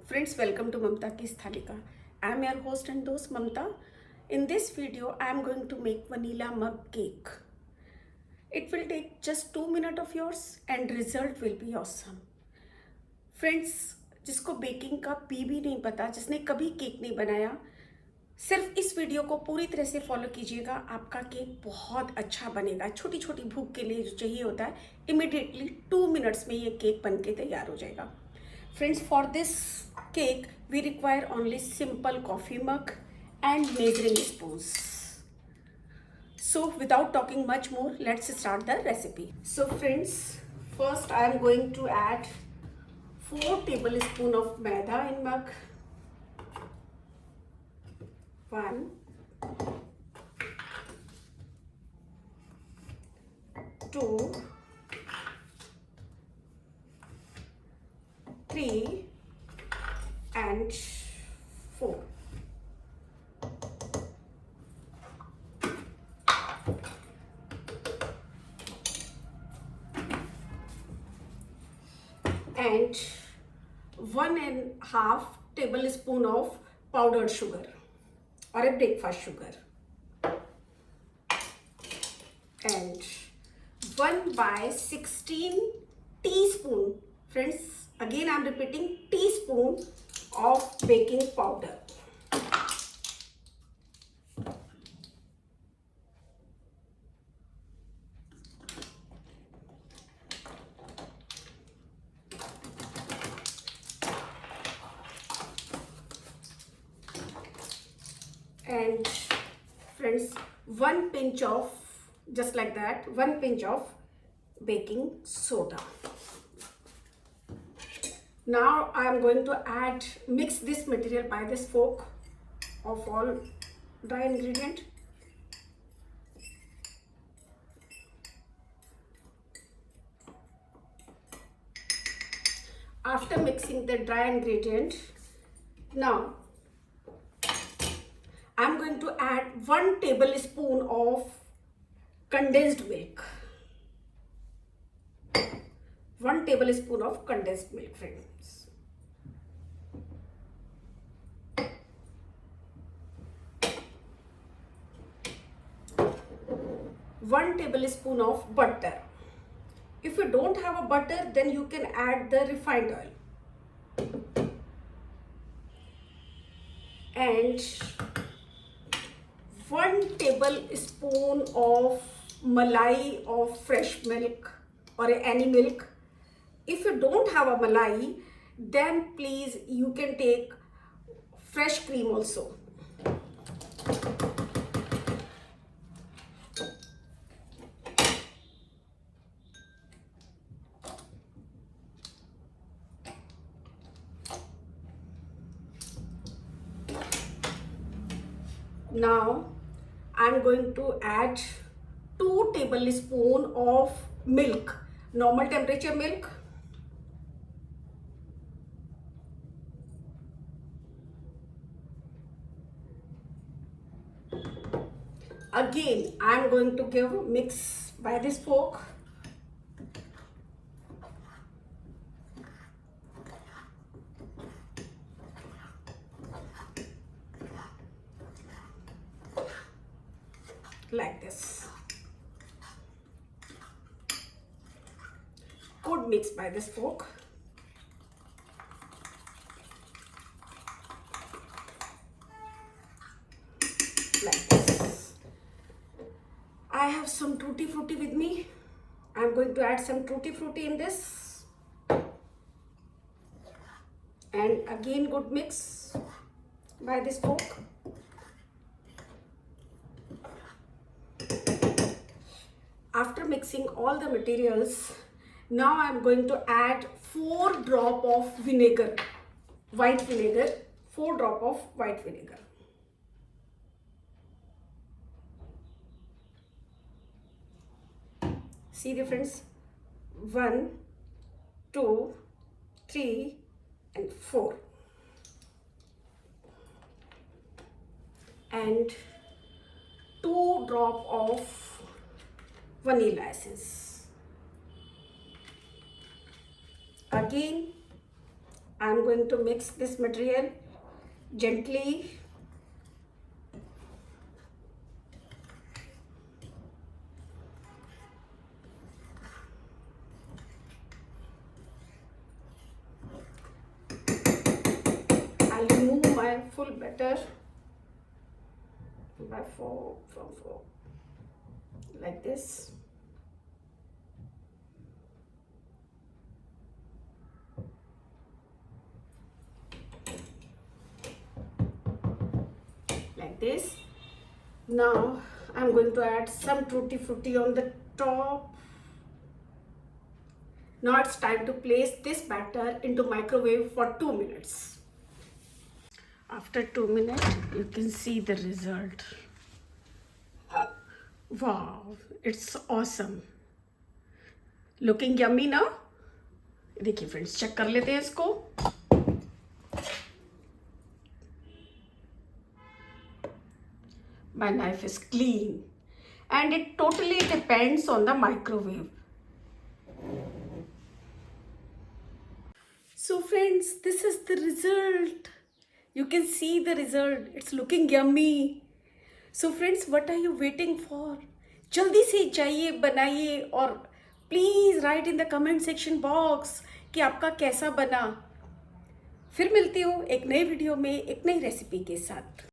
Friends, welcome to Mamta Ki Sthalika. I am your host and host Mamta. In this video, I am going to make vanilla mug cake. It will take just 2 minutes of yours and result will be awesome. Friends, जिसको baking का P भी नहीं पता, जिसने कभी cake नहीं बनाया, सिर्फ इस वीडियो को पूरी तरह से फॉलो कीजिएगा, आपका केक बहुत अच्छा बनेगा। छोटी छोटी भूख के लिए जो चाहिए होता है, इमिडिएटली 2 मिनट्स में ये केक बन के तैयार हो जाएगा। Friends, for this cake we require only simple coffee mug and measuring spoons. So without talking much more, let's start the recipe. So friends, first I am going to add 4 tablespoons of maida in mug. 1, 2, 3 and 4. And 1.5 tablespoon of powdered sugar or a breakfast sugar, and 1/16 teaspoon, friends, again I am repeating, teaspoon of baking powder. And friends, 1 pinch of, just like that, 1 pinch of baking soda. Now I am going to mix this material by this fork of all dry ingredient. After mixing the dry ingredient, now I am going to add 1 tablespoon of condensed milk. 1 tablespoon of condensed milk, friends. One tablespoon of butter. If you don't have a butter, then you can add the refined oil. And 1 tablespoon of malai of fresh milk or any milk. If you don't have a malai, then please you can take fresh cream also. Now I am going to add 2 tablespoons of milk, normal temperature milk. Again, I am going to give mix by this fork. Like this. Good mix by this fork. Like this. I have some tutti frutti with me. I am going to add some tutti frutti in this. And again good mix by this fork. After mixing all the materials, now I am going to add 4 drops of vinegar, white vinegar, 4 drops of white vinegar. See the friends, 1, 2, 3 and 4. And 2 drops of vanilla essence. Again I am going to mix this material gently. I'll remove my full batter by fork, from fork, like this. Like this. Now I'm going to add some tutti frutti on the top. Now it's time to place this batter into microwave for 2 minutes. After 2 minutes, you can see the result. Wow, it's awesome. Looking yummy ना? देखिए friends, check कर लेते हैं इसको. My knife is clean and it totally depends on the microwave. So friends, this is the result. You can see the result. It's looking yummy. So friends, what are you waiting for? जल्दी से जाइए, बनाइए और please write in the comment section box कि आपका कैसा बना. फिर मिलती हूँ एक नई वीडियो में एक नई रेसिपी के साथ.